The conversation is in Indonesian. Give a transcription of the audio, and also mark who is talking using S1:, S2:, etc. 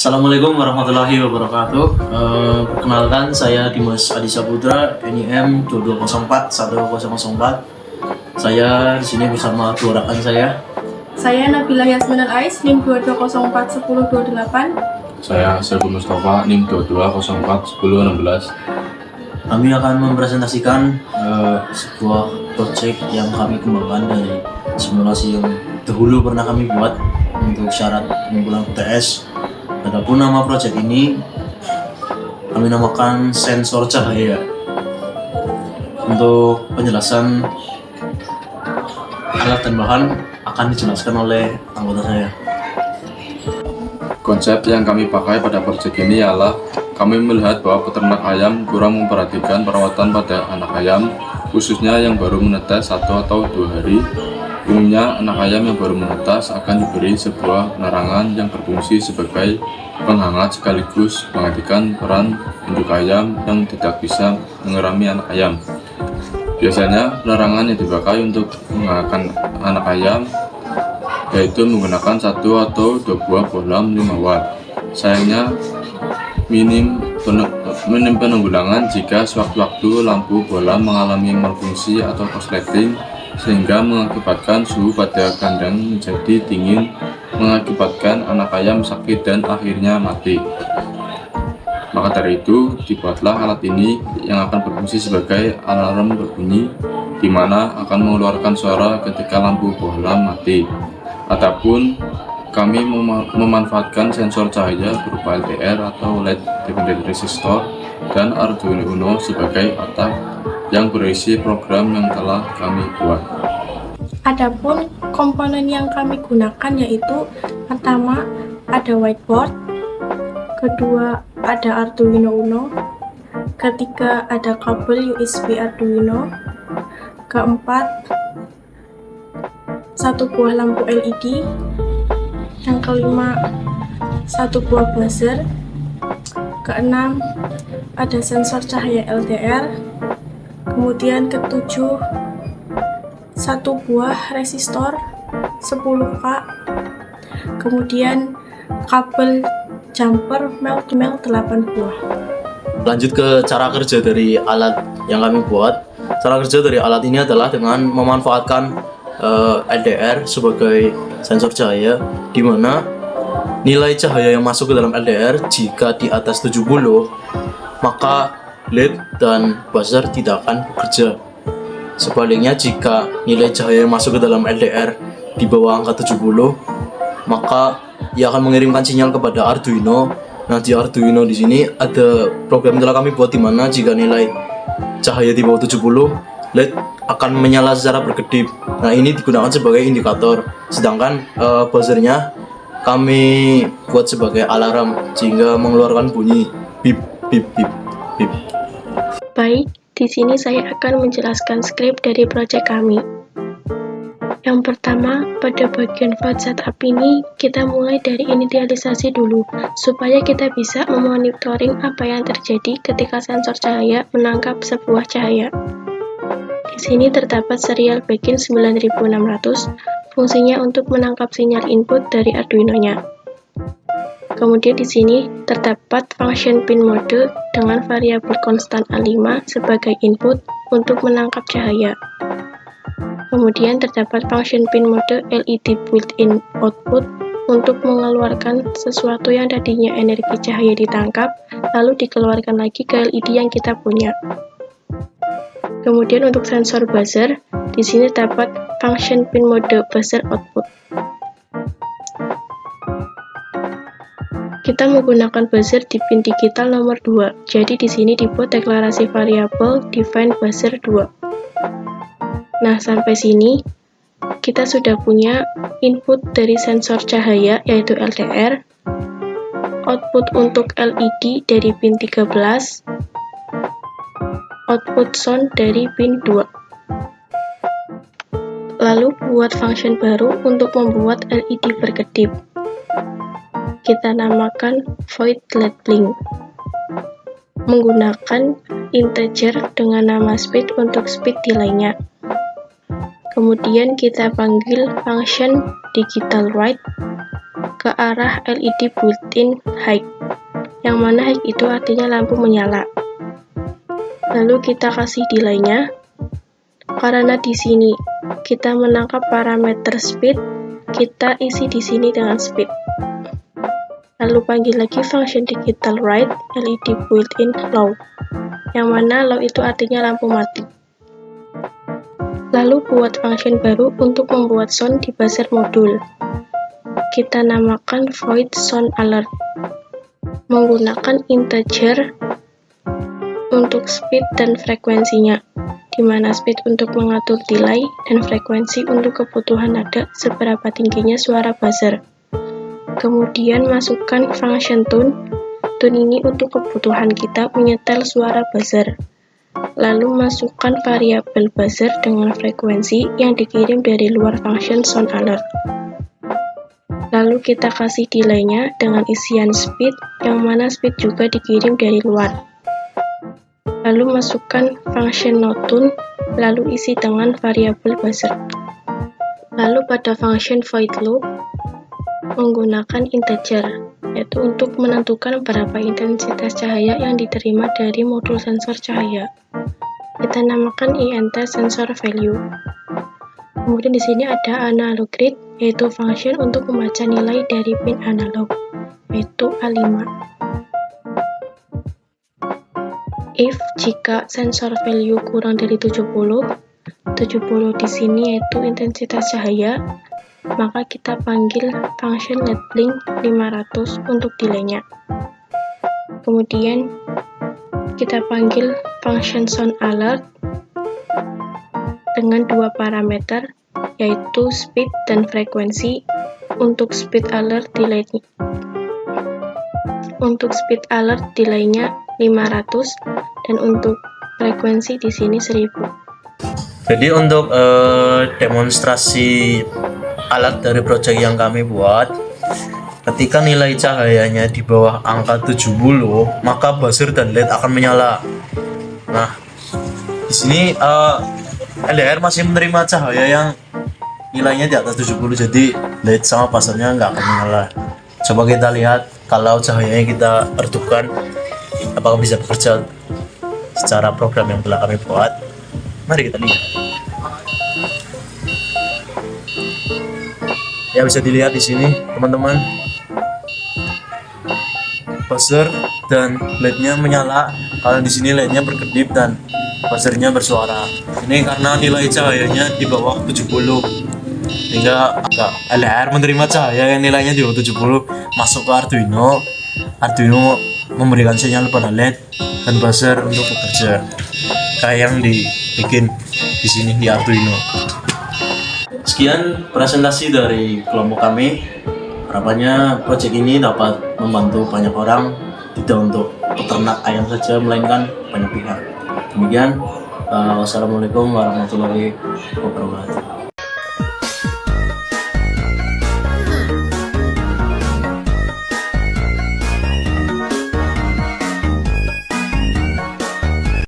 S1: Assalamualaikum warahmatullahi wabarakatuh. Perkenalkan, saya Dimas Adi Saputra, NIM 22041004. Saya di sini bersama dua rekan saya.
S2: Saya Nabila Yasmin Al-Ais, NIM 22041028.
S3: Saya Syariful Mustafa, NIM 22041016.
S1: Kami akan mempresentasikan sebuah proyek yang kami kembangkan dari simulasi yang dahulu pernah kami buat untuk syarat pengumpulan UTS. Adapun nama proyek ini kami namakan sensor cahaya. Untuk penjelasan alat dan bahan akan dijelaskan oleh anggota saya.
S3: Konsep yang kami pakai pada proyek ini ialah kami melihat bahwa peternak ayam kurang memperhatikan perawatan pada anak ayam, khususnya yang baru menetas 1 atau 2 hari. Umumnya anak ayam yang baru menetas akan diberi sebuah penerangan yang berfungsi sebagai penghangat sekaligus menggantikan peran induk ayam yang tidak bisa mengerami anak ayam. Biasanya penerangan yang dipakai untuk menghangatkan anak ayam yaitu menggunakan 1 atau 2 buah bohlam 5 watt. Sayangnya minim penanggulangan jika sewaktu-waktu lampu bohlam mengalami malfungsi atau korsleting sehingga mengakibatkan suhu pada kandang menjadi dingin, mengakibatkan anak ayam sakit dan akhirnya mati. Maka dari itu dibuatlah alat ini yang akan berfungsi sebagai alarm berbunyi, di mana akan mengeluarkan suara ketika lampu bohlam mati. Adapun kami memanfaatkan sensor cahaya berupa LDR atau LED Dependent Resistor dan Arduino Uno sebagai otak yang berisi program yang telah kami buat.
S2: Adapun komponen yang kami gunakan yaitu pertama ada whiteboard, kedua ada Arduino Uno, ketiga ada kabel USB Arduino, keempat 1 buah lampu LED, yang kelima 1 buah buzzer, keenam ada sensor cahaya LDR, kemudian ketujuh 1 buah resistor 10K, kemudian kabel jumper melt 8 buah.
S1: Lanjut ke cara kerja dari alat yang kami buat. Cara kerja dari alat ini adalah dengan memanfaatkan LDR sebagai sensor cahaya, di mana nilai cahaya yang masuk ke dalam LDR jika di atas 70, maka LED dan buzzer tidak akan bekerja. Sebaliknya, jika nilai cahaya yang masuk ke dalam LDR di bawah angka 70, maka ia akan mengirimkan sinyal kepada Arduino. Nah, di Arduino di sini ada program yang telah kami buat, di mana jika nilai cahaya di bawah 70, LED akan menyala secara berkedip. Nah, ini digunakan sebagai indikator. Sedangkan buzzernya kami buat sebagai alarm sehingga mengeluarkan bunyi bip bip bip bip.
S4: Baik, di sini saya akan menjelaskan skrip dari proyek kami. Yang pertama, pada bagian flight setup ini, kita mulai dari inisialisasi dulu, supaya kita bisa memonitoring apa yang terjadi ketika sensor cahaya menangkap sebuah cahaya. Di sini terdapat serial backend 9600, fungsinya untuk menangkap sinyal input dari Arduino-nya. Kemudian di sini terdapat function pin mode dengan variabel konstan A5 sebagai input untuk menangkap cahaya. Kemudian terdapat function pin mode LED built-in output untuk mengeluarkan sesuatu yang tadinya energi cahaya ditangkap, lalu dikeluarkan lagi ke LED yang kita punya. Kemudian untuk sensor buzzer, di sini terdapat function pin mode buzzer output. Kita menggunakan buzzer di pin digital nomor 2, jadi di sini dibuat deklarasi variabel define buzzer 2. Nah, sampai sini kita sudah punya input dari sensor cahaya yaitu LDR, output untuk LED dari pin 13, output sound dari pin 2. Lalu buat function baru untuk membuat LED berkedip. Kita namakan void LED blink. Menggunakan integer dengan nama speed untuk speed delay-nya. Kemudian kita panggil function digital write ke arah LED built-in high, yang mana high itu artinya lampu menyala. Lalu kita kasih delaynya, karena di sini kita menangkap parameter speed, kita isi di sini dengan speed. Lalu panggil lagi function digital write LED built-in low, yang mana low itu artinya lampu mati. Lalu buat function baru untuk membuat sound di buzzer modul. Kita namakan void sound alert, menggunakan integer untuk speed dan frekuensinya, di mana speed untuk mengatur delay dan frekuensi untuk kebutuhan nada seberapa tingginya suara buzzer. Kemudian masukkan function tune. Tune ini untuk kebutuhan kita menyetel suara buzzer. Lalu masukkan variabel buzzer dengan frekuensi yang dikirim dari luar function sound alert. Lalu kita kasih delaynya dengan isian speed, yang mana speed juga dikirim dari luar. Lalu masukkan function notune, lalu isi dengan variabel buzzer. Lalu pada function void loop, menggunakan integer, yaitu untuk menentukan berapa intensitas cahaya yang diterima dari modul sensor cahaya. Kita namakan int sensor value. Kemudian di sini ada analog read, yaitu function untuk membaca nilai dari pin analog, yaitu A5. If jika sensor value kurang dari 70 di sini yaitu intensitas cahaya, maka kita panggil function letblink 500 untuk delaynya. Kemudian kita panggil function sound alert dengan dua parameter, yaitu speed dan frekuensi. Untuk speed alert delay-nya 500 dan untuk frekuensi di sini 1000.
S1: Jadi untuk demonstrasi alat dari project yang kami buat, ketika nilai cahayanya di bawah angka 70, maka buzzer dan LED akan menyala. Nah, di sini LDR masih menerima cahaya yang nilainya di atas 70, jadi LED sama buzzernya nggak akan menyala. Coba kita lihat kalau cahayanya kita redupkan, apakah bisa bekerja secara program yang telah kami buat. Mari kita lihat. Ya, bisa dilihat di sini teman-teman, buzzer dan LED-nya menyala. Kalau di sini LED-nya berkedip dan buzzernya bersuara. Ini karena nilai cahayanya di bawah 70, sehingga LDR menerima cahaya yang nilainya di bawah 70 masuk ke Arduino. Arduino memberikan sinyal pada LED dan buzzer untuk bekerja, kayak yang dibikin di sini di Arduino. Sekian presentasi dari kelompok kami. Harapannya proyek ini dapat membantu banyak orang, tidak untuk peternak ayam saja, melainkan banyak pihak. Demikian, wassalamualaikum warahmatullahi wabarakatuh.